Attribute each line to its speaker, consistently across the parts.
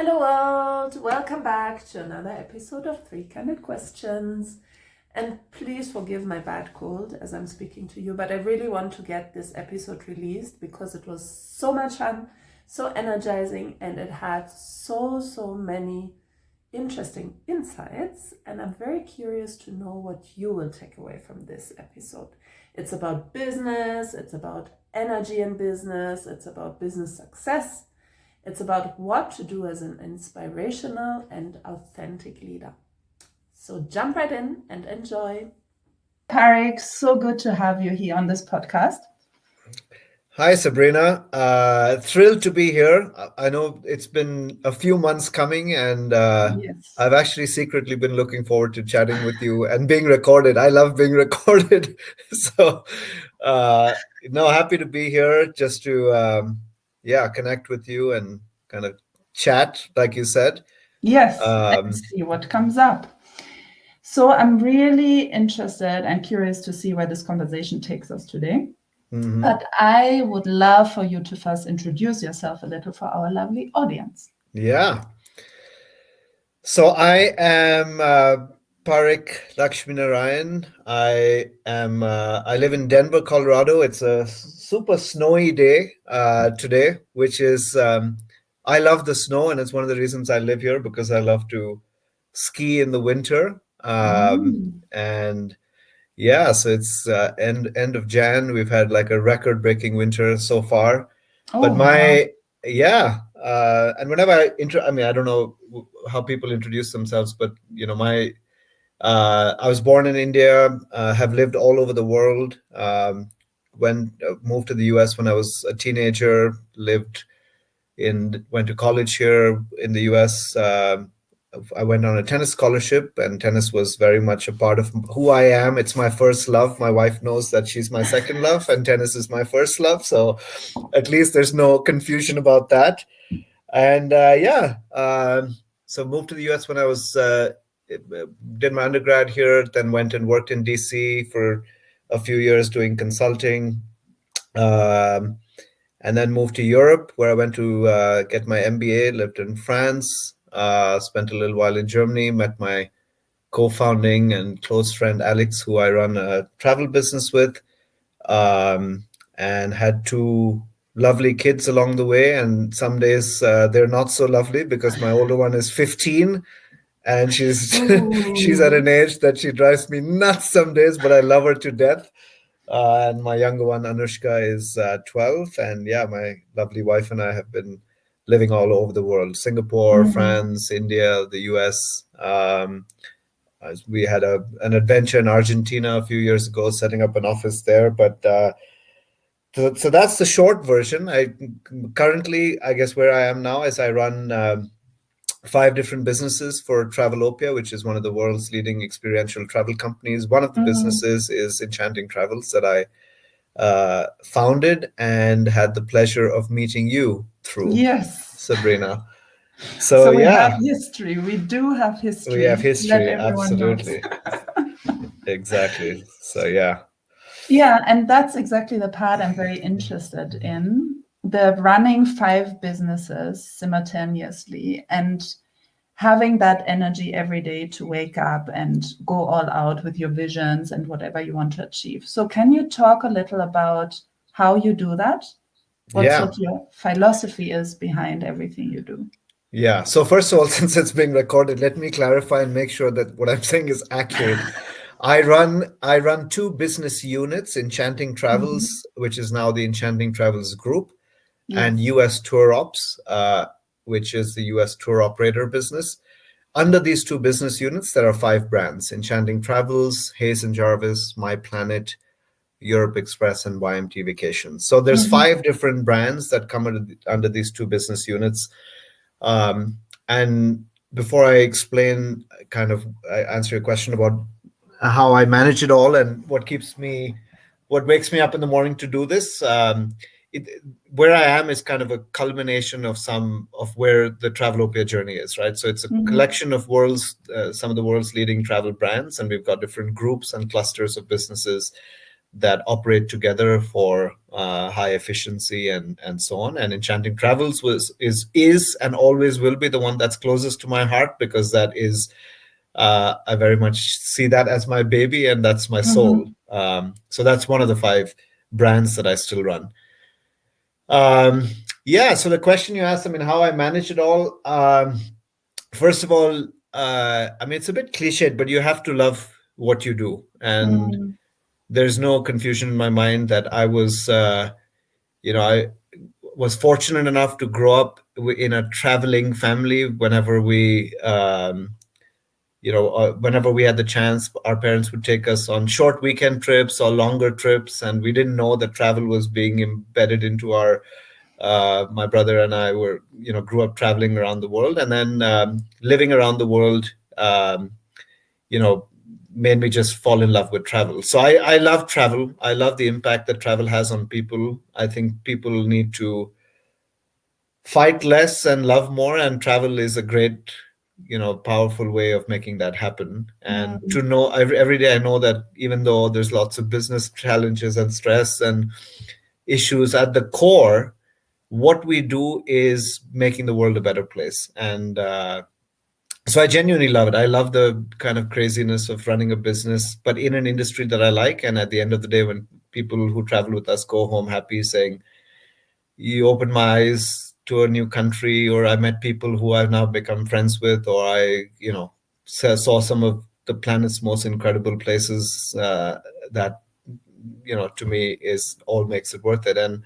Speaker 1: Hello world, welcome back to another episode of Three Candid Questions. And please forgive my bad cold as I'm speaking to you, but I really want to get this episode released because it was so much fun, so energizing, and it had so many interesting insights. And I'm very curious to know what you will take away from this episode. It's about business, it's about energy in business, it's about business success. It's about what to do as an inspirational and authentic leader. So jump right in and enjoy. Parik, so good to have you here on this podcast.
Speaker 2: Hi, Sabrina. Thrilled to be here. I know it's been a few months coming, and
Speaker 1: Yes.
Speaker 2: I've actually secretly been looking forward to chatting with you and being recorded. I love being recorded. So, no, happy to be here just to, connect with you and kind of chat, like you said.
Speaker 1: Yes, and
Speaker 2: Um,
Speaker 1: see what comes up. So I'm really interested and curious to see where this conversation takes us today.
Speaker 2: mhm.
Speaker 1: But I would love for you to first introduce yourself a little for our lovely audience.
Speaker 2: Yeah. So I am Parik Laxminarayan. I live in Denver, Colorado. It's a super snowy day today, which is I love the snow, and it's one of the reasons I live here because I love to ski in the winter. And yeah, so it's end of Jan. We've had like a record-breaking winter so far.
Speaker 1: Oh,
Speaker 2: But
Speaker 1: wow.
Speaker 2: and whenever I mean, I don't know how people introduce themselves, but I was born in India, have lived all over the world. Moved to the US when I was a teenager, went to college here in the US. I went on a tennis scholarship, and tennis was very much a part of who I am. It's my first love. My wife knows that she's my second love, and tennis is my first love. So at least there's no confusion about that. And so moved to the US when I was did my undergrad here, then went and worked in DC for a few years doing consulting. Um, and then moved to Europe, where I went to get my MBA. Lived in France, spent a little while in Germany, met my co-founding and close friend Alex, who I run a travel business with, and had two lovely kids along the way. And some days they're not so lovely because my older one is 15, and she's at
Speaker 1: Ooh.
Speaker 2: an age that she drives me nuts some days, but I love her to death. And my younger one, Anushka, is 12. And yeah, my lovely wife and I have been living all over the world: Singapore,
Speaker 1: Mhm.
Speaker 2: France, India, the US. We had an adventure in Argentina a few years ago, setting up an office there. But so that's the short version. I currently, I guess, where I am now is I run 5 different businesses for Travelopia, which is one of the world's leading experiential travel companies. One of the
Speaker 1: Mhm.
Speaker 2: businesses is Enchanting Travels that I founded and had the pleasure of meeting you through,
Speaker 1: Yes.
Speaker 2: Sabrina. So
Speaker 1: So we have
Speaker 2: yeah,
Speaker 1: history. We do have
Speaker 2: we have
Speaker 1: history. Let
Speaker 2: history,
Speaker 1: everyone knows.
Speaker 2: absolutely, exactly. So yeah,
Speaker 1: Yeah, and that's exactly the part I'm very interested in. The running 5 businesses simultaneously and having that energy every day to wake up and go all out with your visions and whatever you want to achieve. So, can you talk a little about how you do that? What
Speaker 2: yeah,
Speaker 1: sort of your philosophy is behind everything you do?
Speaker 2: yeah. So first of all, since it's being recorded, let me clarify and make sure that what I'm saying is accurate. I run 2 business units: Enchanting
Speaker 1: Mhm.
Speaker 2: Travels, which is now the Enchanting Travels Group, and
Speaker 1: Yes.
Speaker 2: US Tour Ops, which is the US tour operator business. Under these 2 business units, there are 5 brands: Enchanting Travels, Hayes and Jarvis, My Planet, Europe Express, and YMT Vacations. So there's
Speaker 1: Mhm.
Speaker 2: 5 different brands that come under these 2 business units. And before I explain, I answer your question about how I manage it all and what wakes me up in the morning to do this. It, where I am is kind of a culmination of some of where the Travelopia journey is, right? So it's a
Speaker 1: Mhm.
Speaker 2: collection of some of the world's leading travel brands, and we've got different groups and clusters of businesses that operate together for high efficiency and so on. And Enchanting Travels is and always will be the one that's closest to my heart, because that is I very much see that as my baby, and that's my soul.
Speaker 1: Mm-hmm.
Speaker 2: So that's one of the 5 brands that I still run. Um, yeah. So the question you asked, I mean, how I manage it all. First of all, I mean, it's a bit cliched, but you have to love what you do, and
Speaker 1: Mm-hmm.
Speaker 2: there's no confusion in my mind that I was fortunate enough to grow up in a traveling family. Whenever we had the chance, our parents would take us on short weekend trips or longer trips, and we didn't know that travel was being embedded into our. My brother and I grew up traveling around the world, and then living around the world. You know, made me just fall in love with travel. So I love travel. I love the impact that travel has on people. I think people need to fight less and love more, and travel is a great, powerful way of making that happen. And to know every day, I know that even though there's lots of business challenges and stress and issues, at the core, what we do is making the world a better place. And so I genuinely love it. I love the kind of craziness of running a business, but in an industry that I like. And at the end of the day, when people who travel with us go home happy, saying, "You opened my eyes to a new country," or "I met people who I've now become friends with," or saw some of the planet's most incredible places, that, to me is all makes it worth it. And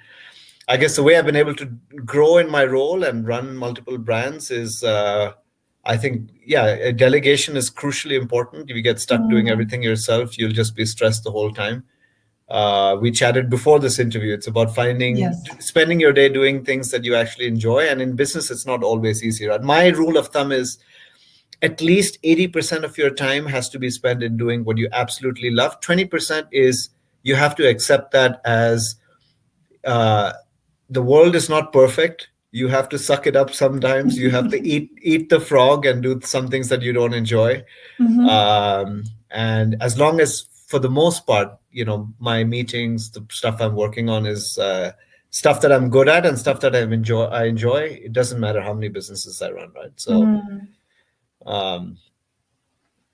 Speaker 2: I guess the way I've been able to grow in my role and run multiple brands is, I think, yeah, delegation is crucially important. If you get stuck doing
Speaker 1: Mm-hmm.
Speaker 2: everything yourself, you'll just be stressed the whole time. We chatted before this interview. It's about
Speaker 1: Yes.
Speaker 2: spending your day doing things that you actually enjoy. And in business, it's not always easy. Right? My rule of thumb is at least 80% of your time has to be spent in doing what you absolutely love. 20% is you have to accept that as uh, the world is not perfect. You have to suck it up sometimes. You have to eat the frog and do some things that you don't enjoy.
Speaker 1: Mm-hmm.
Speaker 2: And as long as, for the most part, my meetings, the stuff I'm working on is stuff that I'm good at and stuff that I enjoy. It doesn't matter how many businesses I run, right? So,
Speaker 1: Mm-hmm.
Speaker 2: um,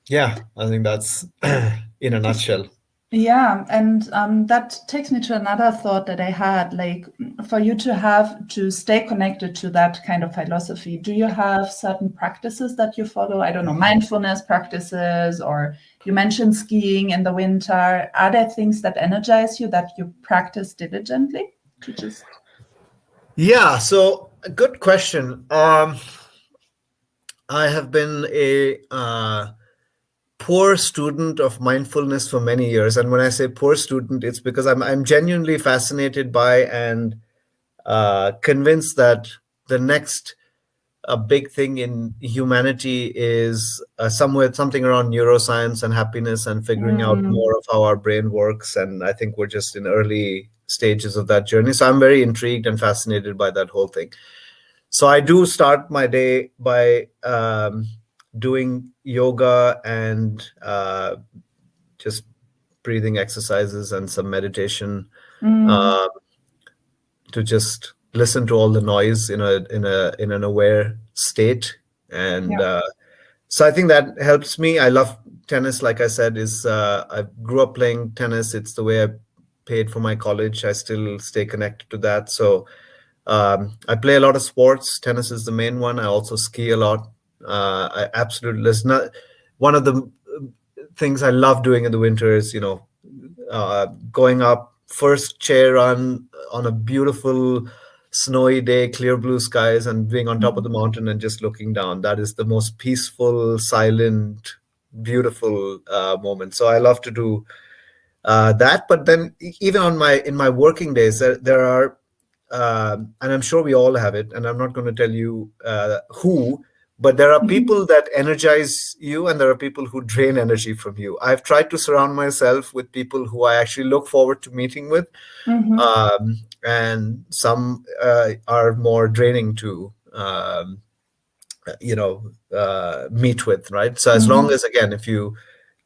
Speaker 2: yeah, I think that's in a nutshell.
Speaker 1: Yeah, and that takes me to another thought that I had. Like, for you to have to stay connected to that kind of philosophy, do you have certain practices that you follow? I don't know, mindfulness practices, or you mentioned skiing in the winter. Are there things that energize you that you practice diligently to just?
Speaker 2: Yeah, so a good question. I have been a poor student of mindfulness for many years, and when I say poor student, it's because I'm genuinely fascinated by and convinced that the next big thing in humanity is something around neuroscience and happiness and figuring out
Speaker 1: Mm,
Speaker 2: more of how our brain works. And I think we're just in early stages of that journey. So I'm very intrigued and fascinated by that whole thing. So I do start my day by doing yoga and just breathing exercises and some meditation,
Speaker 1: mm,
Speaker 2: uh, to just listen to all the noise in an aware state. And
Speaker 1: yeah.
Speaker 2: so I think that helps me. I love tennis. Like I said, is I grew up playing tennis. It's the way I paid for my college. I still stay connected to that. So I play a lot of sports. Tennis is the main one. I also ski a lot. I absolutely, there's not one of the things I love doing in the winter is, going up first chair on a beautiful snowy day, clear blue skies, and being on top of the
Speaker 1: Mm,
Speaker 2: mountain and just looking down. That is the most peaceful, silent, beautiful moment. So I love to do that. But then even in my working days, there are, and I'm sure we all have it, and I'm not going to tell you who, but there are people that energize you and there are people who drain energy from you. I've tried to surround myself with people who I actually look forward to meeting with,
Speaker 1: mhm,
Speaker 2: and some are more draining to meet with, right? So as long
Speaker 1: mhm,
Speaker 2: as, again, if you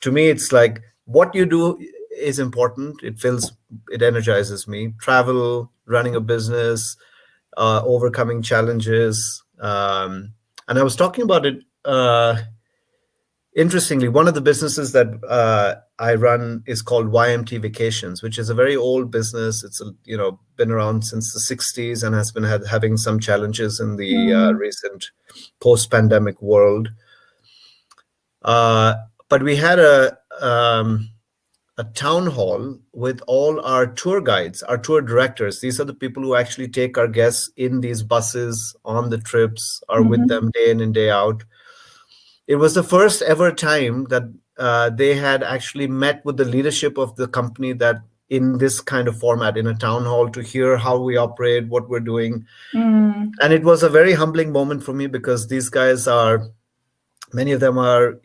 Speaker 2: to me it's like what you do, is important. It energizes me. Travel, running a business, overcoming challenges. And I was talking about it. Interestingly, one of the businesses that I run is called YMT Vacations, which is a very old business. It's been around since the '60s and has been having some challenges in the
Speaker 1: Mm.
Speaker 2: recent post-pandemic world. But we had a town hall with all our tour guides, our tour directors. These are the people who actually take our guests in these buses on the trips, are with
Speaker 1: Mhm.
Speaker 2: them day in and day out. It was the first ever time that they had actually met with the leadership of the company, that in this kind of format, in a town hall, to hear how we operate, what we're doing.
Speaker 1: Mm.
Speaker 2: And it was a very humbling moment for me, because these guys are, many of them are,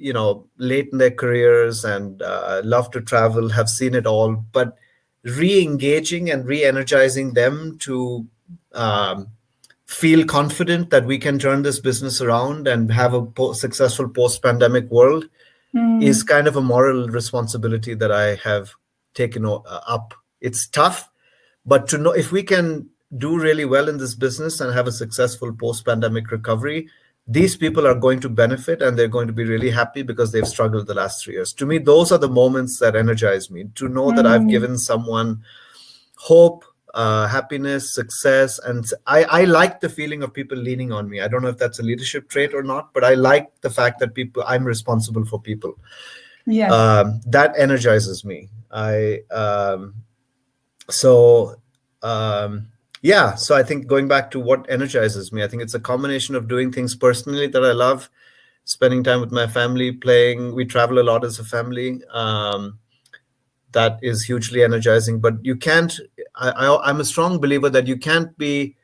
Speaker 2: late in their careers and love to travel, have seen it all, but re-engaging and re-energizing them to um, feel confident that we can turn this business around and have a successful post-pandemic world is
Speaker 1: Mm.
Speaker 2: kind of a moral responsibility that I have taken up. It's tough, but to know if we can do really well in this business and have a successful post-pandemic recovery, these people are going to benefit and they're going to be really happy because they've struggled the last 3 years. To me, those are the moments that energize me. To know that I've
Speaker 1: Mm.
Speaker 2: given someone hope, happiness, success. And I like the feeling of people leaning on me. I don't know if that's a leadership trait or not, but I like the fact that I'm responsible for people.
Speaker 1: Yes.
Speaker 2: That energizes me. So yeah, so I think, going back to what energizes me, I think it's a combination of doing things personally that I love, spending time with my family, playing. We travel a lot as a family. That is hugely energizing. But you can't. I'm a strong believer that you can't be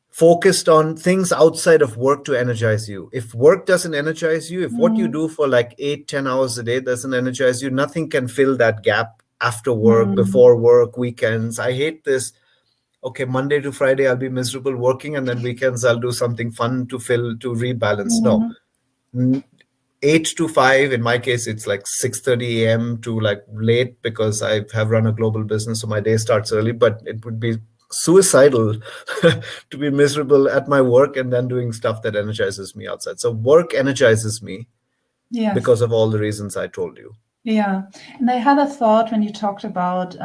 Speaker 2: focused on things outside of work to energize you. If work doesn't energize you, if what you
Speaker 1: Mm.
Speaker 2: do for like 8-10 hours a day doesn't energize you, nothing can fill that gap after work,
Speaker 1: Mm.
Speaker 2: before work, weekends. I hate this. Okay, Monday to Friday I'll be miserable working, and then weekends I'll do something fun to rebalance. No.
Speaker 1: Mm.
Speaker 2: 8 to 5, in my case it's like 6:30 a.m. to like late, because I have run a global business, so my day starts early. But it would be suicidal to be miserable at my work and then doing stuff that energizes me outside. So work energizes me
Speaker 1: Yes.
Speaker 2: because of all the reasons I told you.
Speaker 1: Yeah. And I had a thought when you talked about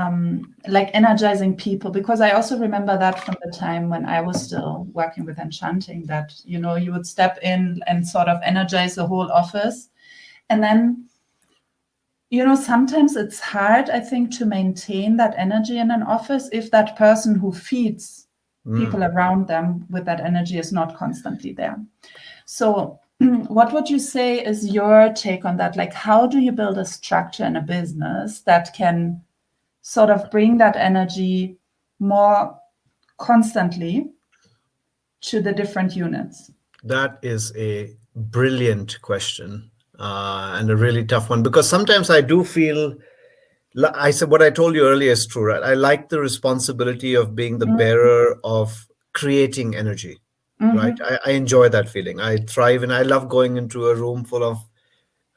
Speaker 1: like energizing people, because I also remember that from the time when I was still working with Enchanting, that, you would step in and sort of energize the whole office. And then, sometimes it's hard, I think, to maintain that energy in an office if that person who feeds people around them with that energy is not constantly there. So, what would you say is your take on that? Like, how do you build a structure in a business that can sort of bring that energy more constantly to the different units?
Speaker 2: That is a brilliant question, and a really tough one, because sometimes I do feel, I said what I told you earlier is true, right? I like the responsibility of being the bearer of creating energy, right?
Speaker 1: Mm-hmm.
Speaker 2: I enjoy that feeling. I thrive, and I love going into a room full of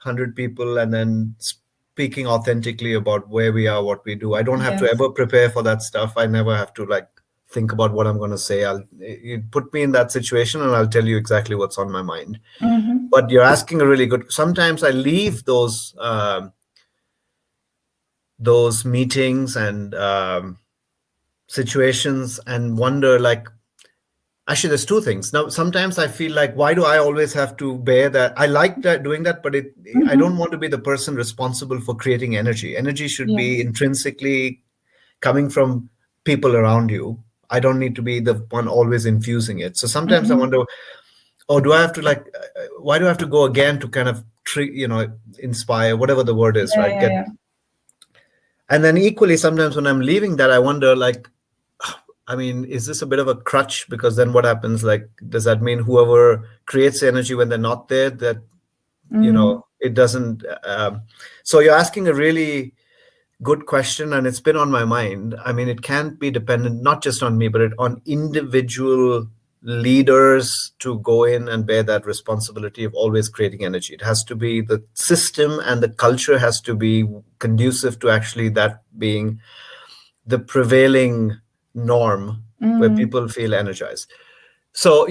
Speaker 2: 100 people and then speaking authentically about where we are, what we do. I don't have to
Speaker 1: Yes.
Speaker 2: ever prepare for that stuff. I never have to like think about what I'm going to say. You put me in that situation and I'll tell you exactly what's on my mind.
Speaker 1: Mm-hmm.
Speaker 2: But you're asking a really good. Sometimes I leave those meetings and situations and wonder, like, actually there's two things. Now sometimes I feel like, why do I always have to bear that? I like that, doing that, but I don't
Speaker 1: Mm-hmm.
Speaker 2: want to be the person responsible for creating energy should be
Speaker 1: Yes.
Speaker 2: intrinsically coming from people around you. I don't need to be the one always infusing it. So sometimes I
Speaker 1: Mm-hmm.
Speaker 2: wonder, oh, do I have to like why do I have to go again to kind of inspire, whatever the word is,
Speaker 1: Yeah,
Speaker 2: right?
Speaker 1: yeah,
Speaker 2: Get.
Speaker 1: yeah.
Speaker 2: And then equally, sometimes when I'm leaving that, I wonder, like, I mean, is this a bit of a crutch? Because then what happens? Like, does that mean whoever creates energy when they're not there, that,
Speaker 1: Mm.
Speaker 2: it doesn't? So you're asking a really good question, and it's been on my mind. I mean, it can't be dependent not just on me, but on individual leaders to go in and bear that responsibility of always creating energy. It has to be the system, and the culture has to be conducive to actually that being the prevailing norm where people feel energized. So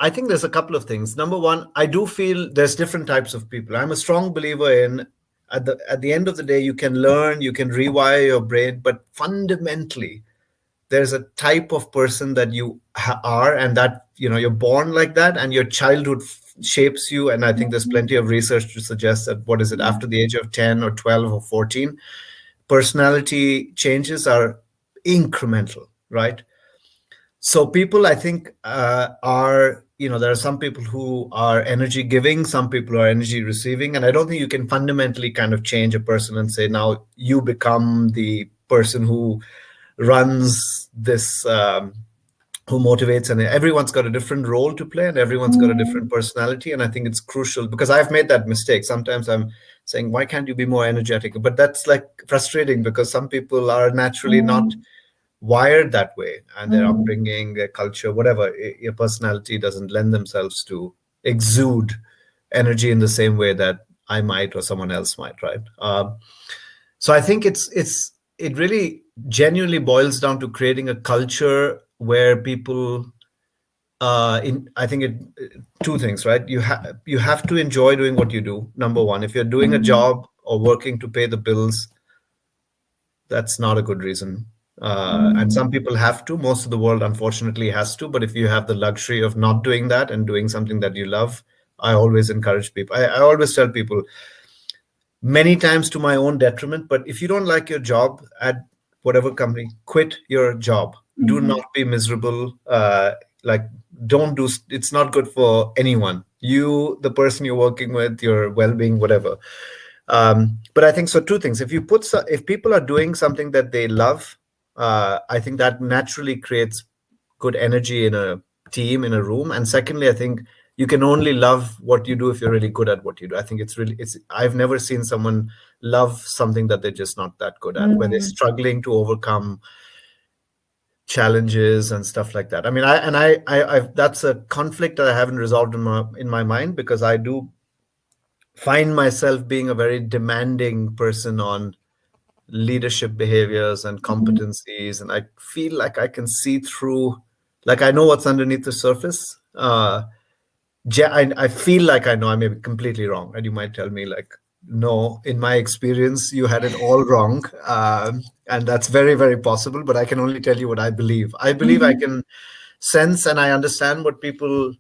Speaker 2: I think there's a couple of things. Number one, I do feel there's different types of people. I'm a strong believer in at the end of the day, you can learn, you can rewire your brain, but fundamentally, there's a type of person that you are, and that you're born like that, and your childhood shapes you. And I think there's plenty of research to suggest that what is it after the age of 10 or 12 or 14, personality changes are incremental, right? So people, I think, are, there are some people who are energy giving, some people are energy receiving. And I don't think you can fundamentally kind of change a person and say, now you become the person who runs this, who motivates. And everyone's got a different role to play, and everyone's got a different personality. And I think it's crucial, because I've made that mistake. Sometimes I'm saying, why can't you be more energetic? But that's like frustrating, because some people are naturally not wired that way, and their upbringing, their culture, whatever, your personality doesn't lend themselves to exude energy in the same way that I might or someone else might, right? So I think it really genuinely boils down to creating a culture where people, I think two things, right? You have to enjoy doing what you do. Number one, if you're doing a job or working to pay the bills, that's not a good reason. And some people have to. Most of the world, unfortunately, has to. But if you have the luxury of not doing that and doing something that you love, I always encourage people. I always tell people, many times to my own detriment, but if you don't like your job at whatever company, quit your job. Do not be miserable. Like, don't do. It's not good for anyone. You, the person you're working with, your well-being, whatever. But I think so. Two things: if people are doing something that they love, I think that naturally creates good energy in a team, in a room. And secondly, I think you can only love what you do if you're really good at what you do. I think it's I've never seen someone love something that they're just not that good at, where they're struggling to overcome challenges and stuff like that. I mean, I've that's a conflict that I haven't resolved in my mind, because I do find myself being a very demanding person on leadership behaviors and competencies, and I feel like I can see through, like I know what's underneath the surface. I feel like I know. I may be completely wrong, and you might tell me, like, no, in my experience, you had it all wrong, and that's very, very possible. But I can only tell you what I believe. I believe I can sense and I understand what people.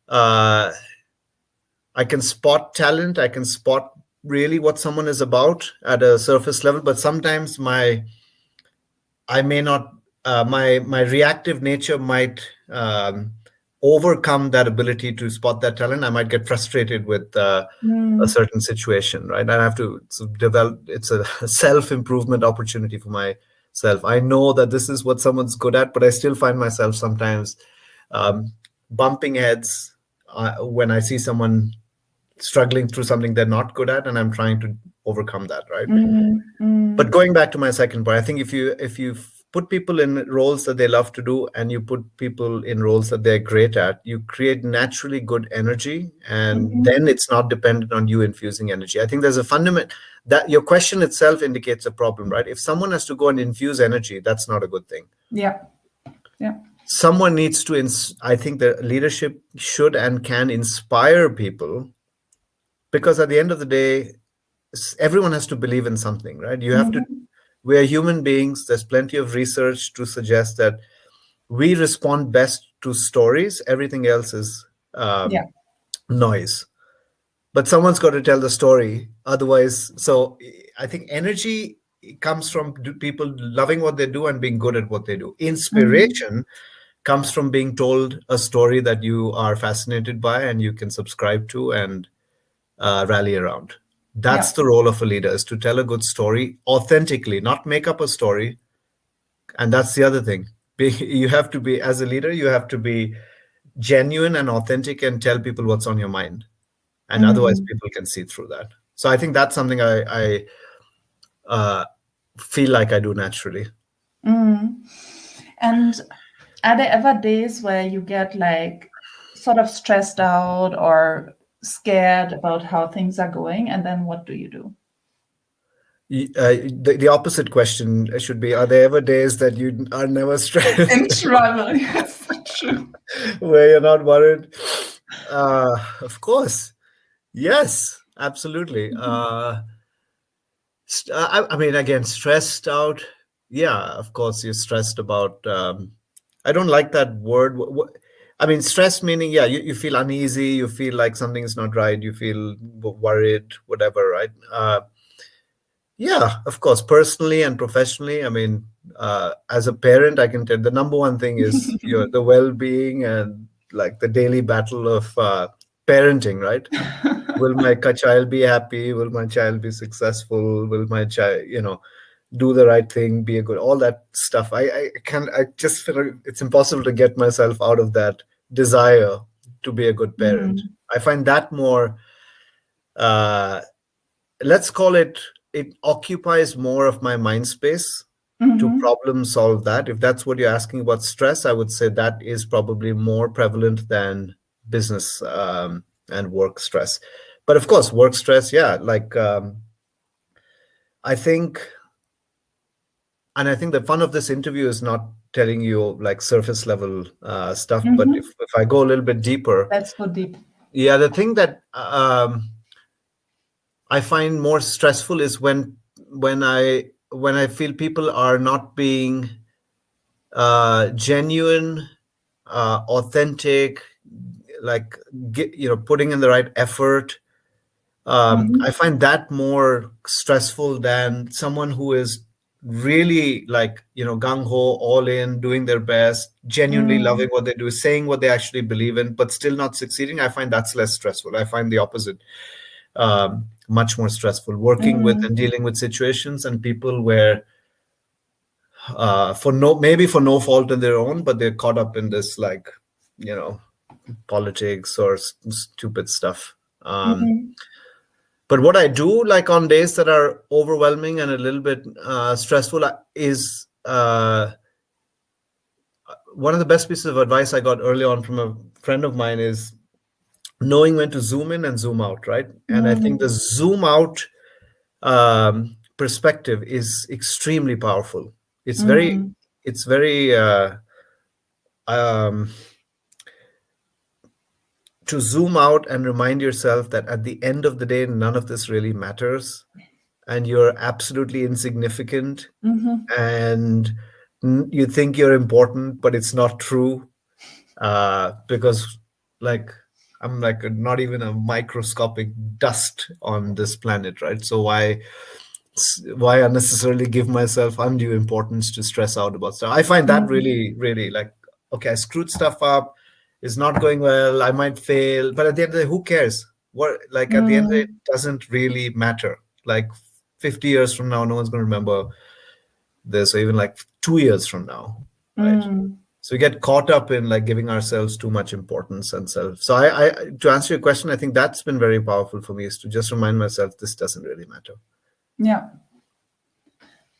Speaker 2: I can spot talent. I can spot really what someone is about at a surface level. But sometimes I may not. My reactive nature might overcome that ability to spot that talent. I might get frustrated with a certain situation, right? I have to develop. It's a self-improvement opportunity for myself. I know that this is what someone's good at, but I still find myself sometimes bumping heads when I see someone struggling through something they're not good at, and I'm trying to overcome that, right? But going back to my second point, I think if you put people in roles that they love to do, and you put people in roles that they're great at, you create naturally good energy, and then it's not dependent on you infusing energy. I think there's a fundament that your question itself indicates a problem, right? If someone has to go and infuse energy, that's not a good thing.
Speaker 1: Yeah.
Speaker 2: Someone needs to, I think the leadership should and can inspire people, because at the end of the day, everyone has to believe in something, right? You have to. We are human beings. There's plenty of research to suggest that we respond best to stories. Everything else is noise. But someone's got to tell the story. Otherwise, so I think energy comes from people loving what they do and being good at what they do. Inspiration comes from being told a story that you are fascinated by and you can subscribe to and rally around. That's the role of a leader, is to tell a good story authentically, not make up a story. And that's the other thing. You have to be, as a leader, you have to be genuine and authentic and tell people what's on your mind. And otherwise, people can see through that. So I think that's something I feel like I do naturally.
Speaker 1: And Are there ever days where you get like sort of stressed out or scared about how things are going? And then what do you do?
Speaker 2: The opposite question should be: are there ever days that you are never
Speaker 1: In
Speaker 2: stressed,
Speaker 1: travel, yes, true.
Speaker 2: where you're not worried? Of course, yes, absolutely. I mean, again, stressed out. Yeah, of course, you're stressed about. I don't like that word. I mean, stress meaning, yeah, you feel uneasy, you feel like something is not right, you feel worried, whatever, right? Yeah, of course, personally and professionally. I mean, as a parent, I can tell the number one thing is the well-being and like the daily battle of parenting, right? Will my child be happy? Will my child be successful? Will my child, do the right thing, be a good, all that stuff. I just feel like it's impossible to get myself out of that desire to be a good parent.
Speaker 1: Mm,
Speaker 2: I find that more, uh, let's call it, it occupies more of my mind space to
Speaker 1: mhm,
Speaker 2: problem solve that. If that's what you're asking about stress, I would say that is probably more prevalent than business and work stress. But of course, work stress, yeah, like I think, and I think the fun of this interview is not telling you like surface level stuff, but
Speaker 1: mhm.
Speaker 2: if I go a little bit deeper,
Speaker 1: Let's go deep.
Speaker 2: yeah, the thing that I find more stressful is when I feel people are not being genuine, authentic, like putting in the right effort. I
Speaker 1: Mhm,
Speaker 2: find that more stressful than someone who is really like gung ho, all in, doing their best, genuinely loving
Speaker 1: mm,
Speaker 2: what they do, saying what they actually believe in, but still not succeeding. I find that's less stressful. I find the opposite much more stressful. Working with
Speaker 1: mm,
Speaker 2: and dealing with situations and people where for no fault of their own, but they're caught up in this like you know politics or stupid stuff.
Speaker 1: mhm,
Speaker 2: But what I do like on days that are overwhelming and a little bit stressful is one of the best pieces of advice I got early on from a friend of mine is knowing when to zoom in and zoom out, right? And I think the
Speaker 1: mm,
Speaker 2: zoom out perspective is extremely powerful. It's very,
Speaker 1: mm,
Speaker 2: it's very um, to zoom out and remind yourself that at the end of the day, none of this really matters, and you're absolutely insignificant,
Speaker 1: mhm,
Speaker 2: and you think you're important, but it's not true because like I'm like not even a microscopic dust on this planet, right? So why unnecessarily give myself undue importance to stress out about stuff? I find that
Speaker 1: mm,
Speaker 2: really, really like, okay, I screwed stuff up. It's not going well. I might fail, but at the end of the day, who cares? What, like, at the end of the day,
Speaker 1: mm,
Speaker 2: it doesn't really matter. Like 50 years from now, no one's going to remember this, or even like 2 years from now, right?
Speaker 1: mm.
Speaker 2: So we get caught up in like giving ourselves too much importance and self. So I to answer your question, I think that's been very powerful for me, is to just remind myself this doesn't really matter.
Speaker 1: Yeah,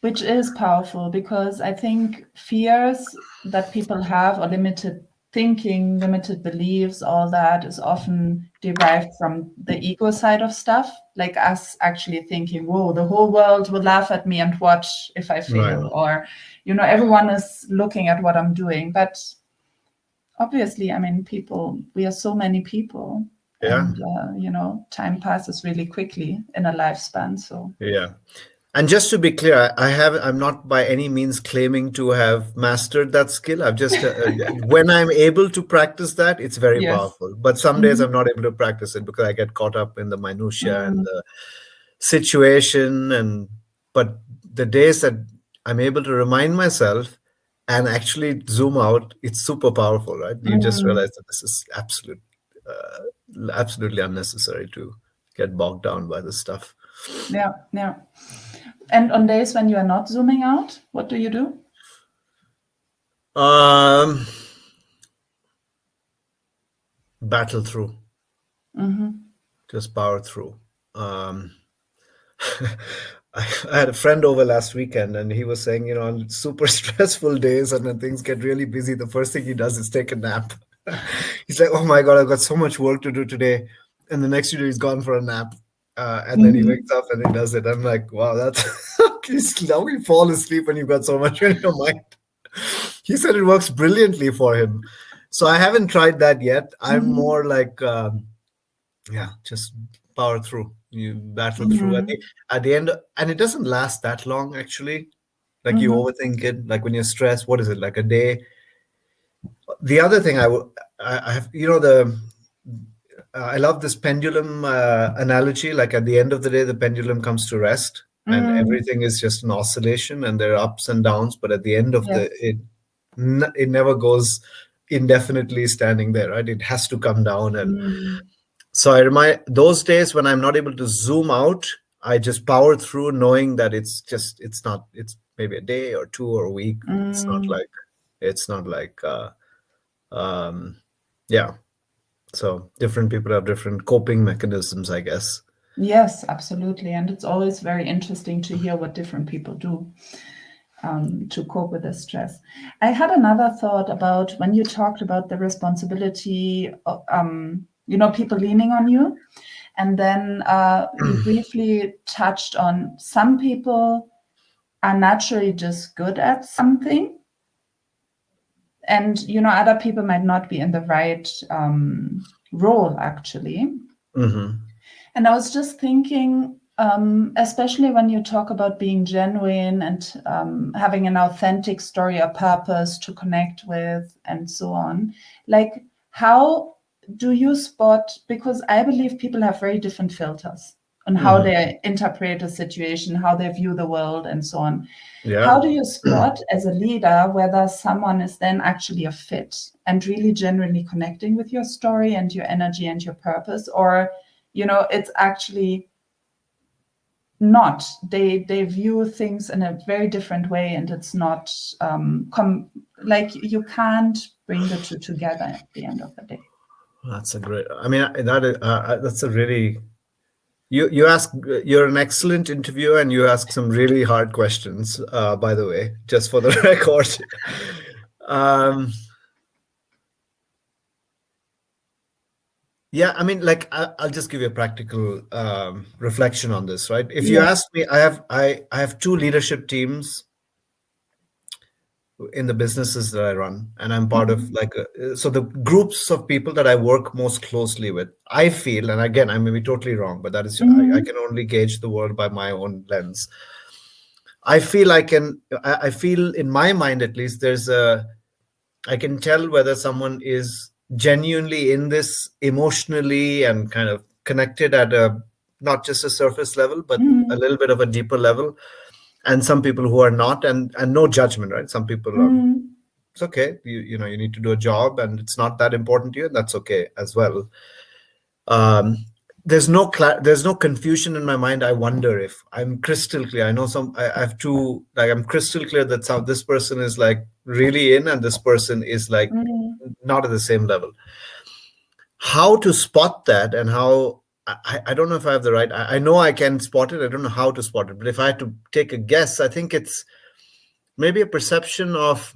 Speaker 1: which is powerful because I think fears that people have or limited thinking, limited beliefs, all that is often derived from the ego side of stuff, like us actually thinking, whoa, the whole world will laugh at me and watch if I
Speaker 2: Right.
Speaker 1: fail, or, everyone is looking at what I'm doing. But obviously, I mean, we are so many people,
Speaker 2: Yeah.
Speaker 1: and, time passes really quickly in a lifespan. So,
Speaker 2: Yeah. And just to be clear, I'm not by any means claiming to have mastered that skill. I've just, when I'm able to practice that, it's very
Speaker 1: yes.
Speaker 2: powerful. But some days
Speaker 1: Mhm.
Speaker 2: I'm not able to practice it because I get caught up in the minutia and
Speaker 1: Mm,
Speaker 2: the situation. But the days that I'm able to remind myself and actually zoom out, it's super powerful, right? You just
Speaker 1: mm.
Speaker 2: realize that this is absolutely unnecessary to get bogged down by this stuff.
Speaker 1: Yeah, yeah. And on days when you are not zooming out, what do you do?
Speaker 2: Um, Battle through,
Speaker 1: Mm-hmm.
Speaker 2: just power through. Um, I had a friend over last weekend, and he was saying, on super stressful days and when things get really busy, the first thing he does is take a nap. He's like, "Oh my God, I've got so much work to do today." And the next day he's gone for a nap. And then he wakes up and he does it. I'm like, wow, that's how you fall asleep when you've got so much in your mind. He said it works brilliantly for him. So I haven't tried that yet. I'm
Speaker 1: Mm-hmm.
Speaker 2: more like, yeah, just power through. You battle through
Speaker 1: Mm-hmm.
Speaker 2: at the end, and it doesn't last that long actually. Like you
Speaker 1: Mm-hmm.
Speaker 2: overthink it. Like when you're stressed, what is it like a day? The other thing I have, I love this pendulum analogy. Like at the end of the day, the pendulum comes to rest, and
Speaker 1: Mm,
Speaker 2: everything is just an oscillation, and there are ups and downs. But at the end of
Speaker 1: yes.
Speaker 2: it never goes indefinitely standing there, right? It has to come down. And
Speaker 1: Mm,
Speaker 2: so I remind those days when I'm not able to zoom out, I just power through, knowing that it's not, it's maybe a day or two or a week.
Speaker 1: mm,
Speaker 2: It's not like, um, yeah. So different people have different coping mechanisms, I guess.
Speaker 1: yes, absolutely. And it's always very interesting to hear what different people do to cope with the stress. I had another thought about when you talked about the responsibility, people leaning on you. And then you briefly touched on some people are naturally just good at something. And, other people might not be in the right role, actually.
Speaker 2: Mm-hmm.
Speaker 1: And I was just thinking, especially when you talk about being genuine and having an authentic story or purpose to connect with and so on, like how do you spot, because I believe people have very different filters on how
Speaker 2: Mm-hmm.
Speaker 1: they interpret a situation, how they view the world and so on.
Speaker 2: Yeah.
Speaker 1: How do you spot as a leader whether someone is then actually a fit and really genuinely connecting with your story and your energy and your purpose, or it's actually not, they view things in a very different way, and it's not like you can't bring the two together at the end of the day.
Speaker 2: That's a great. I mean, that's a really. You ask. You're an excellent interviewer, and you ask some really hard questions. By the way, just for the record. Um, Yeah, I mean, like I'll just give you a practical reflection on this, right? If you
Speaker 1: Yeah.
Speaker 2: ask me, I have two leadership teams in the businesses that I run, and I'm part of
Speaker 1: Mhm.
Speaker 2: like so the groups of people that I work most closely with. I feel, and again, I may be totally wrong, but that is I
Speaker 1: Mhm.
Speaker 2: can only gauge the world by my own lens. I feel I feel in my mind at least there's a I can tell whether someone is genuinely in this emotionally and kind of connected at a not just a surface level, but a
Speaker 1: Mhm.
Speaker 2: little bit of a deeper level. And some people who are not, and no judgment, right? Some people are,
Speaker 1: Mhm.
Speaker 2: it's okay. You need to do a job, and it's not that important to you. And that's okay as well. Um, there's no confusion in my mind. I wonder if I'm crystal clear. I know I have two, like I'm crystal clear that this person is like really in, and this person is like
Speaker 1: Mhm.
Speaker 2: not at the same level. How to spot that, and how I don't know if I have the right. I know I can spot it. I don't know how to spot it. But if I had to take a guess, I think it's maybe a perception of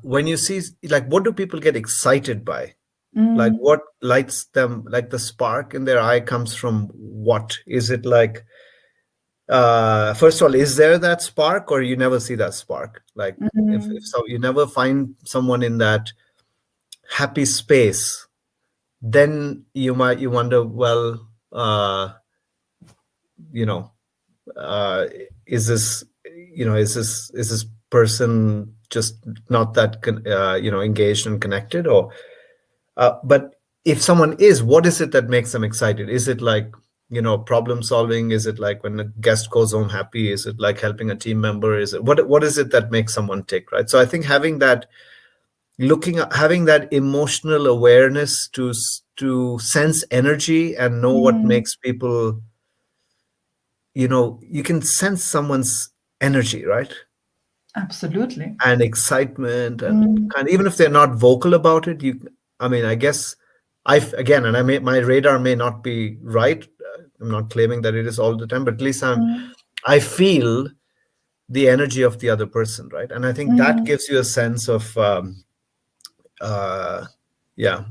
Speaker 2: when you see, like, what do people get excited by? Like
Speaker 1: Mhm.
Speaker 2: what lights them, like the spark in their eye comes from what? Is it like, first of all, is there that spark, or you never see that spark? Like if
Speaker 1: Mhm.
Speaker 2: so, you never find someone in that happy space, then you wonder, well, you know uh, is this is this person just not that engaged and connected, or but if someone is, what is it that makes them excited? Is it like, problem solving? Is it like when a guest goes home happy? Is it like helping a team member? Is it what is it that makes someone tick, right? So I think having that emotional awareness to sense energy and know what
Speaker 1: Mhm.
Speaker 2: makes people, you can sense someone's energy, right?
Speaker 1: Absolutely.
Speaker 2: And excitement, and
Speaker 1: Mhm.
Speaker 2: kind of, even if they're not vocal about it, I mean, I guess again, and my radar may not be right. I'm not claiming that it is all the time, but at least
Speaker 1: Mm,
Speaker 2: I feel the energy of the other person, right? And I think that
Speaker 1: mm,
Speaker 2: gives you a sense of uh, yeah,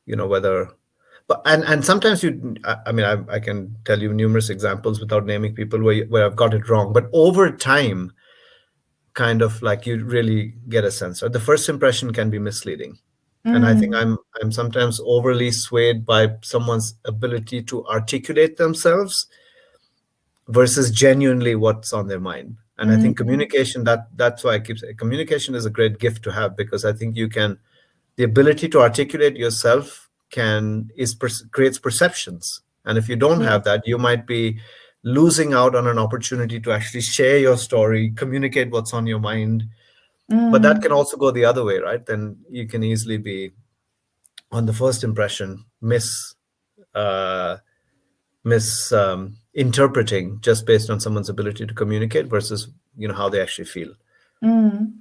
Speaker 2: whether. But and sometimes I mean, I can tell you numerous examples without naming people where I've got it wrong, but over time, kind of like you really get a sense. Right? The first impression can be misleading, and I think
Speaker 1: mm,
Speaker 2: I'm sometimes overly swayed by someone's ability to articulate themselves versus genuinely what's on their mind. And I think
Speaker 1: mm,
Speaker 2: communication, that's why I keep saying communication is a great gift to have, because I think you can, the ability to articulate yourself creates perceptions. And if you don't have
Speaker 1: yes.
Speaker 2: that, you might be losing out on an opportunity to actually share your story, communicate what's on your mind. But that can
Speaker 1: Mm,
Speaker 2: also go the other way, right? Then you can easily be on the first impression uh, interpreting just based on someone's ability to communicate versus how they actually feel.
Speaker 1: mm.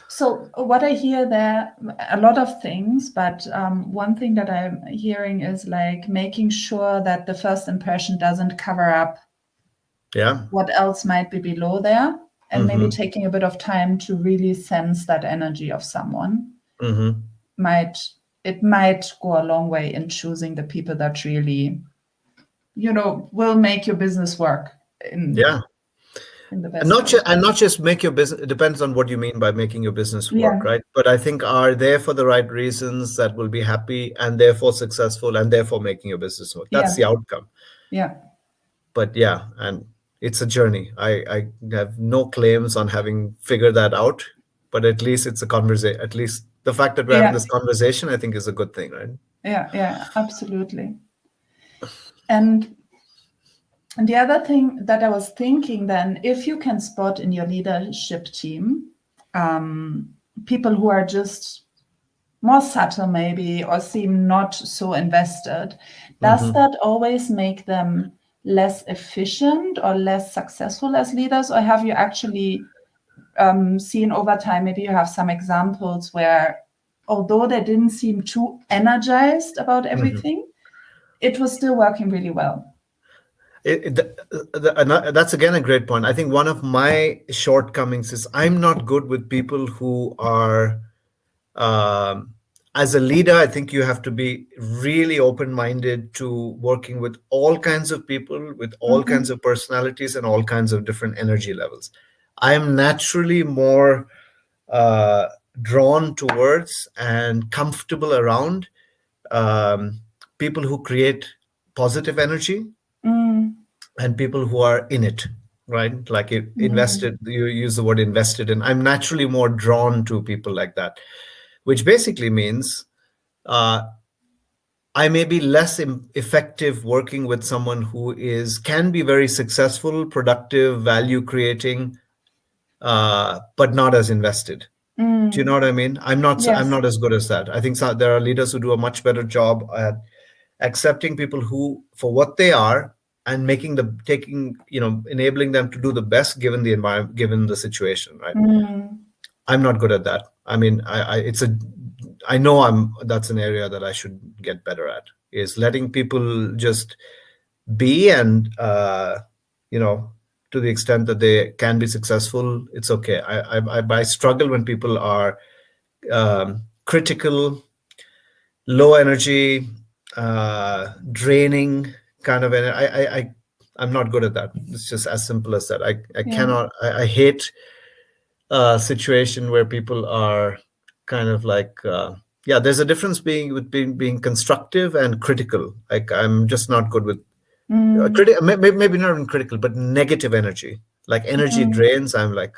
Speaker 1: So what I hear there, a lot of things, but one thing that I'm hearing is like making sure that the first impression doesn't cover up
Speaker 2: Yeah.
Speaker 1: what else might be below there, and maybe
Speaker 2: Mm-hmm.
Speaker 1: taking a bit of time to really sense that energy of someone
Speaker 2: Mm-hmm.
Speaker 1: might it might go a long way in choosing the people that really, will make your business work in
Speaker 2: Yeah.
Speaker 1: in the
Speaker 2: And
Speaker 1: best
Speaker 2: not
Speaker 1: way.
Speaker 2: just and not just make your business. It depends on what you mean by making your business work,
Speaker 1: Yeah,
Speaker 2: right? But I think are there for the right reasons, that will be happy and therefore successful and therefore making your business work. That's
Speaker 1: yeah,
Speaker 2: the outcome.
Speaker 1: yeah,
Speaker 2: But yeah, and it's a journey. I have no claims on having figured that out, but at least it's a conversation. At least the fact that we're having
Speaker 1: yeah,
Speaker 2: this conversation, I think, is a good thing, right?
Speaker 1: yeah, absolutely. And the other thing that I was thinking then, if you can spot in your leadership team people who are just more subtle maybe or seem not so invested, does
Speaker 2: Mm-hmm.
Speaker 1: that always make them less efficient or less successful as leaders? Or have you actually seen over time, maybe you have some examples where, although they didn't seem too energized about
Speaker 2: Mm-hmm.
Speaker 1: everything, it was still working really well?
Speaker 2: That's again a great point. I think one of my shortcomings is I'm not good with people who are, um, as a leader, I think you have to be really open-minded to working with all kinds of people, with all kinds
Speaker 1: Mm-hmm.
Speaker 2: of personalities and all kinds of different energy levels. I am naturally more uh, drawn towards and comfortable around um, people who create positive energy
Speaker 1: Mm,
Speaker 2: and people who are in it, right? Like
Speaker 1: mm,
Speaker 2: you use the word invested in. I'm naturally more drawn to people like that, which basically means uh, I may be less effective working with someone who can be very successful, productive, value creating, but not as invested. Do you know
Speaker 1: mm.
Speaker 2: what I mean? I'm
Speaker 1: Yes.
Speaker 2: not as good as that. I think there are leaders who do a much better job at accepting people who for what they are and enabling them to do the best given the environment, given the situation, right?
Speaker 1: Mm,
Speaker 2: I'm not good at that. I mean, I know that's an area that I should get better at, is letting people just be, and you know to the extent that they can be successful, it's okay. I struggle when people are critical, low energy, draining kind of energy. I'm not good at that. It's just as simple as that. I
Speaker 1: yeah.
Speaker 2: cannot. I hate a situation where people are kind of like yeah. There's a difference being constructive and critical. Like I'm just not good with
Speaker 1: Mm,
Speaker 2: maybe not even critical, but negative energy. Like energy
Speaker 1: mm.
Speaker 2: drains. I'm like,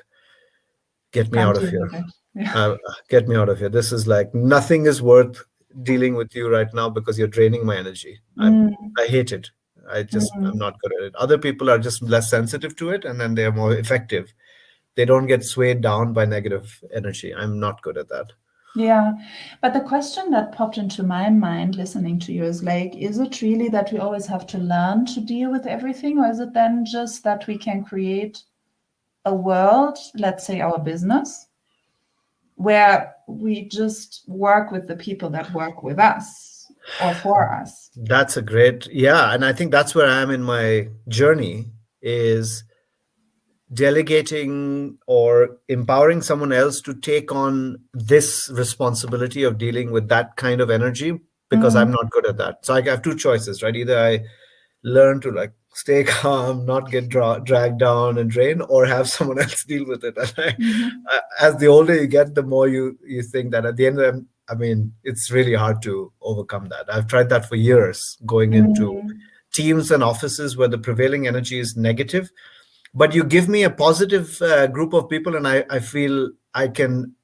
Speaker 2: get me
Speaker 1: Can't
Speaker 2: out of
Speaker 1: deal
Speaker 2: here.
Speaker 1: with it. Yeah.
Speaker 2: Get me out of here. This is like nothing is worth dealing with you right now because you're draining my energy.
Speaker 1: Mm,
Speaker 2: I hate it. I'm
Speaker 1: mm.
Speaker 2: not good at it. Other people are just less sensitive to it, and then they're more effective. They don't get swayed down by negative energy. I'm not good at that.
Speaker 1: Yeah. But the question that popped into my mind listening to you is like, is it really that we always have to learn to deal with everything? Or is it then just that we can create a world, let's say our business, where we just work with the people that work with us?
Speaker 3: or for us.
Speaker 2: That's a great, yeah. And I think that's where I am in my journey, is delegating or empowering someone else to take on this responsibility of dealing with that kind of energy, because I'm
Speaker 3: Mm,
Speaker 2: not good at that. So I have two choices, right? Either I learn to like stay calm, not get dragged down and drained, or have someone else deal with it. And
Speaker 3: mhm,
Speaker 2: as the older you get, the more you think that at the end of the, I mean, it's really hard to overcome that. I've tried that for years, going into
Speaker 3: mm,
Speaker 2: teams and offices where the prevailing energy is negative, but you give me a positive group of people, and I feel I can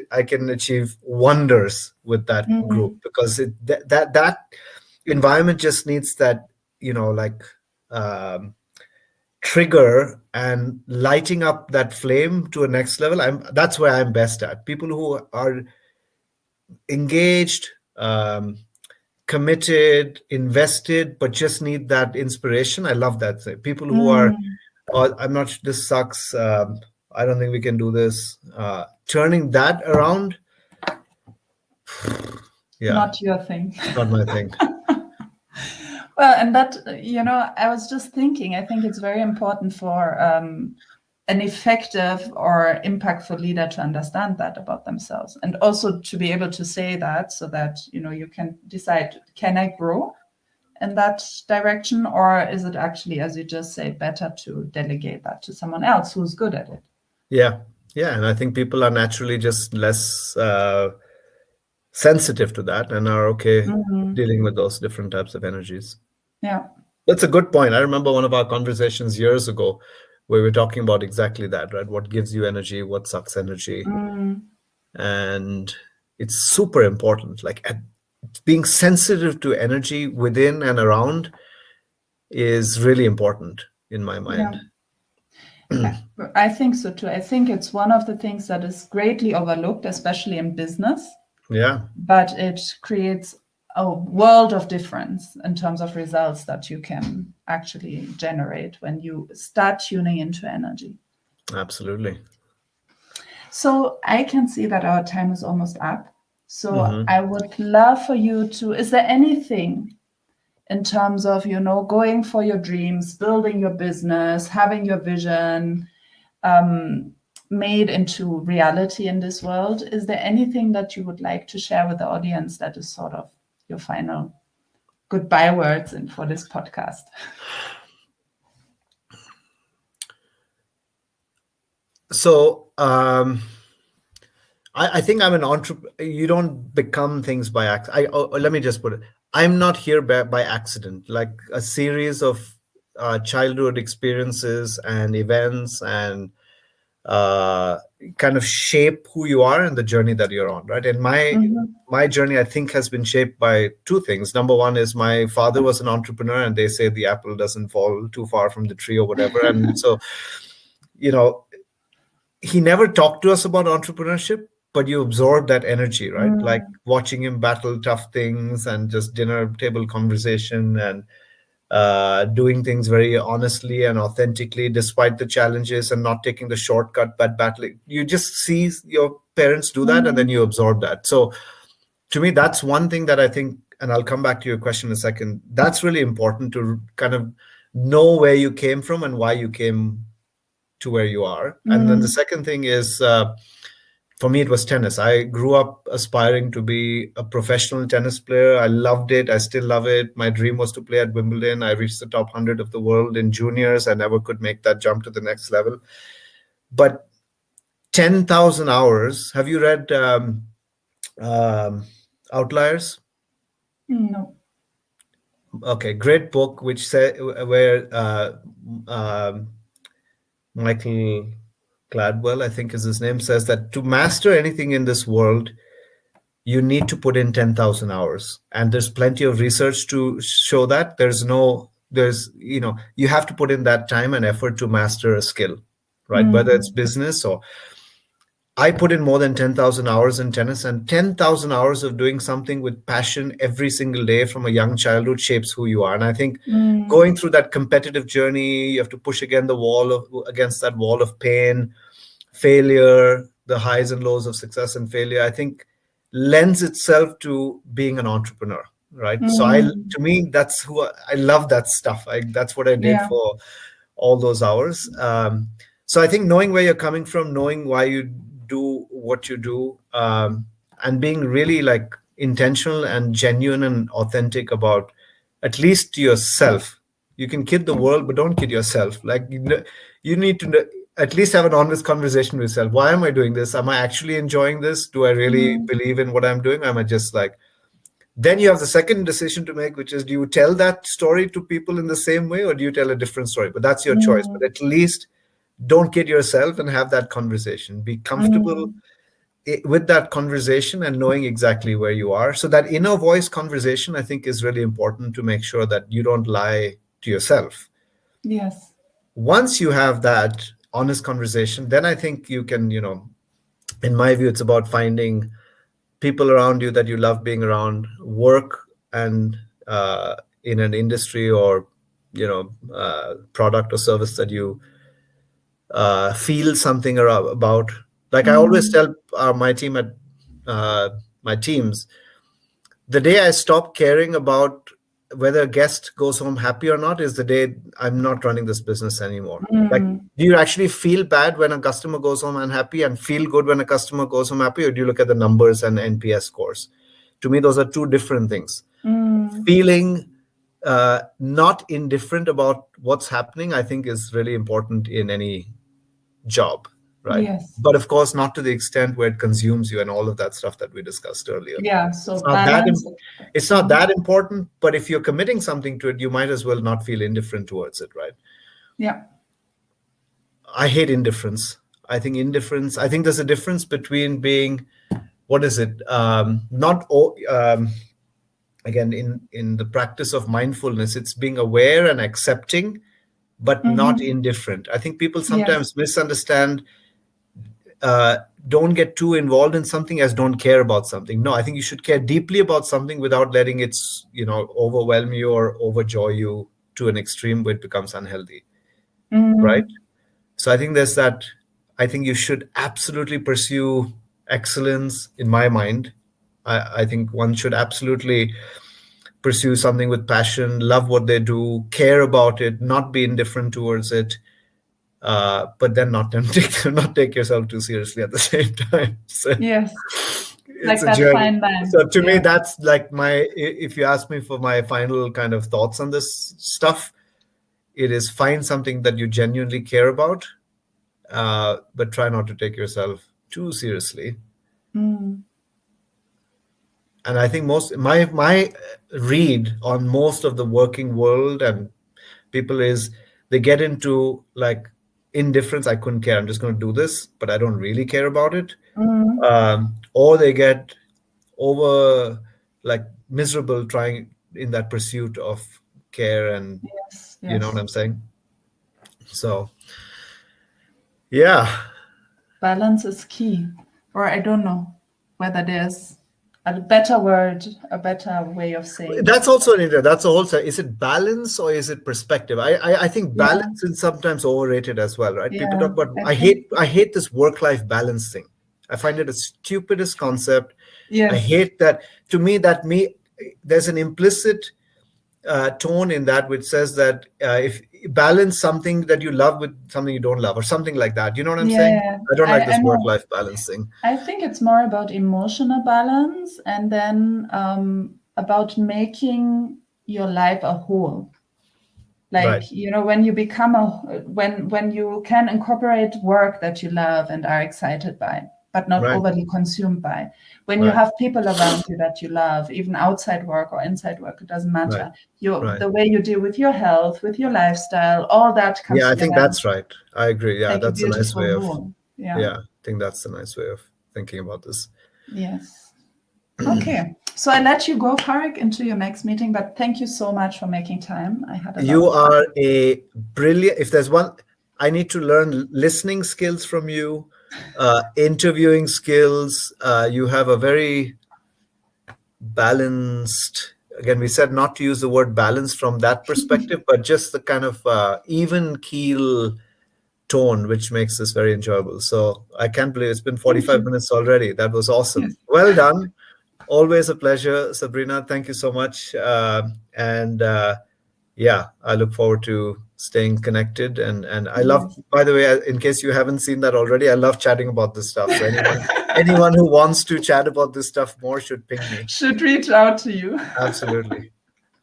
Speaker 2: achieve wonders with that group,
Speaker 3: mm,
Speaker 2: because that environment just needs that, like, um, trigger and lighting up that flame to a next level. That's where I'm best at. People who are engaged, committed, invested, but just need that inspiration. I love that thing. People who are,
Speaker 3: mm.
Speaker 2: oh, I'm not, this sucks. I don't think we can do this. Turning that around, yeah,
Speaker 3: Not your thing.
Speaker 2: not my thing.
Speaker 3: Well, and that, I was just thinking, I think it's very important for an effective or impactful leader to understand that about themselves, and also to be able to say that, so that, you can decide, can I grow in that direction, or is it actually, as you just say, better to delegate that to someone else who's good at it?
Speaker 2: Yeah. Yeah. And I think people are naturally just less sensitive to that and are okay
Speaker 3: Mhm.
Speaker 2: dealing with those different types of energies.
Speaker 3: Yeah.
Speaker 2: That's a good point. I remember one of our conversations years ago where we were talking about exactly that, right? What gives you energy, what sucks energy.
Speaker 3: Mm.
Speaker 2: And it's super important. Like, being sensitive to energy within and around is really important in my
Speaker 3: Yeah.
Speaker 2: mind.
Speaker 3: I think so too. I think it's one of the things that is greatly overlooked, especially in business,
Speaker 2: Yeah,
Speaker 3: but it creates a world of difference in terms of results that you can actually generate when you start tuning into energy.
Speaker 2: absolutely.
Speaker 3: So I can see that our time is almost up. So
Speaker 2: Hmm.
Speaker 3: I would love for you to, is there anything in terms of, going for your dreams, building your business, having your vision made into reality in this world? Is there anything that you would like to share with the audience that is sort of your final goodbye words for this podcast?
Speaker 2: So, I think I'm an entrepreneur. You don't become things by accident. Let me just put it. I'm not here by accident. Like, a series of childhood experiences and events and uh, kind of shape who you are and the journey that you're on, right? And
Speaker 3: Mm-hmm.
Speaker 2: my journey, I think, has been shaped by two things. Number one is my father was an entrepreneur, and they say the apple doesn't fall too far from the tree or whatever. And so, you know, he never talked to us about entrepreneurship, but you absorb that energy, right? Like
Speaker 3: Mm,
Speaker 2: watching him battle tough things and just dinner table conversation, and doing things very honestly and authentically despite the challenges, and not taking the shortcut but battling. You just see your parents do that, and then
Speaker 3: mm,
Speaker 2: you absorb that. So to me, that's one thing that I think, and I'll come back to your question in a second, that's really important, to kind of know where you came from and why you came to where you are. And then the
Speaker 3: mm,
Speaker 2: second thing is, for me, it was tennis. I grew up aspiring to be a professional tennis player. I loved it. I still love it. My dream was to play at Wimbledon. I reached the top 100 of the world in juniors. I never could make that jump to the next level. But 10,000 hours, have you read um, Outliers?
Speaker 3: no.
Speaker 2: Okay, great book, which say where Michael Gladwell, I think is his name, says that to master anything in this world, you need to put in 10,000 hours. And there's plenty of research to show that you have to put in that time and effort to master a skill, right? Whether it's
Speaker 3: Mm,
Speaker 2: business or, I put in more than 10,000 hours in tennis, and 10,000 hours of doing something with passion every single day from a young childhood shapes who you are. And I think
Speaker 3: mm,
Speaker 2: going through that competitive journey, you have to push against that wall of pain, failure, the highs and lows of success and failure, I think lends itself to being an entrepreneur. right? So
Speaker 3: Mm.
Speaker 2: to me, that's I love that stuff. That's what I did
Speaker 3: Yeah.
Speaker 2: for all those hours. So I think knowing where you're coming from, knowing why you do what you do, and being really like intentional and genuine and authentic about, at least to yourself. You can kid the world, but don't kid yourself. Like you need to at least have an honest conversation with yourself. Why am I doing this? Am I actually enjoying this? Do I really
Speaker 3: Mm.
Speaker 2: believe in what I'm doing? Or am I just like, then you have the second decision to make, which is, do you tell that story to people in the same way, or do you tell a different story? But that's your choice. But
Speaker 3: Mm.
Speaker 2: at least don't kid yourself and have that conversation. Be comfortable
Speaker 3: Mm.
Speaker 2: with that conversation and knowing exactly where you are. So that inner voice conversation, I think, is really important to make sure that you don't lie to yourself.
Speaker 3: Yes.
Speaker 2: Once you have that honest conversation, then I think you can, in my view, it's about finding people around you that you love being around, work and in an industry or product or service that you feel something about. Like I always
Speaker 3: Mm.
Speaker 2: tell my team at my teams, the day I stop caring about whether a guest goes home happy or not is the day I'm not running this business anymore. Like,
Speaker 3: Mm.
Speaker 2: do you actually feel bad when a customer goes home unhappy and feel good when a customer goes home happy, or do you look at the numbers and NPS scores? To me, those are two different things.
Speaker 3: Mm.
Speaker 2: Feeling not indifferent about what's happening, I think, is really important in any job, right?
Speaker 3: Yes.
Speaker 2: But of course, not to the extent where it consumes you and all of that stuff that we discussed earlier.
Speaker 3: Yeah. So
Speaker 2: It's not that
Speaker 3: balance.
Speaker 2: it's not that important, but if you're committing something to it, you might as well not feel indifferent towards it, right?
Speaker 3: Yeah.
Speaker 2: I hate indifference. I think there's a difference between being, what is it? Not again, in the practice of mindfulness, it's being aware and accepting, but not
Speaker 3: Mm-hmm.
Speaker 2: indifferent. I think people
Speaker 3: Yes.
Speaker 2: sometimes misunderstand, don't get too involved in something as don't care about something. No, I think you should care deeply about something without letting it, overwhelm you or overjoy you to an extreme where it becomes unhealthy, right?
Speaker 3: Mm.
Speaker 2: So I think there's that. I think you should absolutely pursue excellence in my mind. I think one should absolutely pursue something with passion, love what they do, care about it, not be indifferent towards it, but then not take yourself too seriously at the same time. So
Speaker 3: Yes.
Speaker 2: it's
Speaker 3: Like
Speaker 2: a
Speaker 3: that
Speaker 2: journey.
Speaker 3: fine line.
Speaker 2: So to me,
Speaker 3: Yeah.
Speaker 2: that's like if you ask me for my final kind of thoughts on this stuff, it is find something that you genuinely care about, but try not to take yourself too seriously.
Speaker 3: Mm.
Speaker 2: And I think my read on most of the working world and people is they get into like indifference. I couldn't care. I'm just going to do this, but I don't really care about it.
Speaker 3: Mm.
Speaker 2: Or they get over like miserable trying in that pursuit of care, and
Speaker 3: Yes.
Speaker 2: you know what
Speaker 3: Yes.
Speaker 2: I'm saying. So yeah,
Speaker 3: Balance is key. Or I don't know whether there's a better word, a better way of saying
Speaker 2: that's
Speaker 3: it.
Speaker 2: also an area. That's a whole side. Is it balance or is it perspective? I think
Speaker 3: Yeah.
Speaker 2: balance is sometimes overrated as well, right? People
Speaker 3: Yeah.
Speaker 2: talk about,
Speaker 3: I
Speaker 2: I
Speaker 3: think
Speaker 2: hate this work-life balance thing. I find it a stupidest concept. I
Speaker 3: yes.
Speaker 2: hate that. To me, there's an implicit tone in that which says that if balance something that you love with something you don't love or something like that. You know what I'm saying?
Speaker 3: Yeah.
Speaker 2: I don't like
Speaker 3: I
Speaker 2: this
Speaker 3: know.
Speaker 2: work-life balance thing.
Speaker 3: I think it's more about emotional balance and then about making your life a whole.
Speaker 2: Right,
Speaker 3: Like, when you become when you can incorporate work that you love and are excited by, but not
Speaker 2: right,
Speaker 3: overly consumed by. When you
Speaker 2: right,
Speaker 3: have people around you that you love, even outside work or inside work, it doesn't
Speaker 2: right,
Speaker 3: matter.
Speaker 2: right.
Speaker 3: The way you deal with your health, with your lifestyle, all that comes
Speaker 2: Yeah, I think
Speaker 3: together
Speaker 2: that's right. I agree. Yeah,
Speaker 3: like a
Speaker 2: that's a nice way
Speaker 3: beautiful
Speaker 2: of.
Speaker 3: whole. Yeah.
Speaker 2: Yeah, I think that's a nice way of thinking about this.
Speaker 3: Yes. Okay. So I let you go, Parik, into your next meeting, but thank you so much for making time. I had a lot
Speaker 2: You
Speaker 3: of fun.
Speaker 2: are a brilliant. If there's one, I need to learn listening skills from you, interviewing skills. You have a very balanced. Again, we said not to use the word balance from that perspective, but just the kind of even keel tone, which makes this very enjoyable. So I can't believe it's been
Speaker 3: Thank
Speaker 2: 45
Speaker 3: you.
Speaker 2: minutes already. That was
Speaker 3: Yes.
Speaker 2: awesome. Well done. Always a pleasure, Sabrina. Thank you so much. Yeah, I look forward to staying connected. And I love,
Speaker 3: Yes.
Speaker 2: by the way, in case you haven't seen that already, I love chatting about this stuff. So anyone who wants to chat about this stuff more should ping me.
Speaker 3: Should reach out to you.
Speaker 2: Absolutely.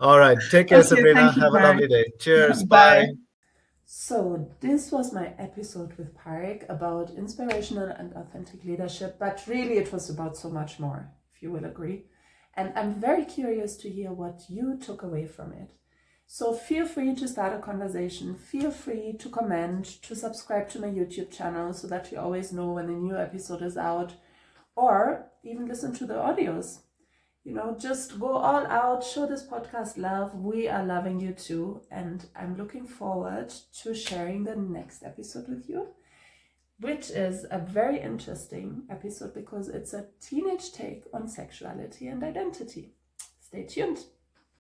Speaker 2: All right. Take care,
Speaker 3: Okay,
Speaker 2: Sabrina.
Speaker 3: thank you,
Speaker 2: Have a
Speaker 3: Parik.
Speaker 2: lovely day. Cheers.
Speaker 3: Bye.
Speaker 2: Bye.
Speaker 1: So this was my episode with Parik about inspirational and authentic leadership, but really it was about so much more, if you will agree. And I'm very curious to hear what you took away from it. So feel free to start a conversation. Feel free to comment, to subscribe to my YouTube channel so that you always know when a new episode is out, or even listen to the audios. Just go all out, show this podcast love. We are loving you too. And I'm looking forward to sharing the next episode with you, which is a very interesting episode because it's a teenage take on sexuality and identity. Stay tuned.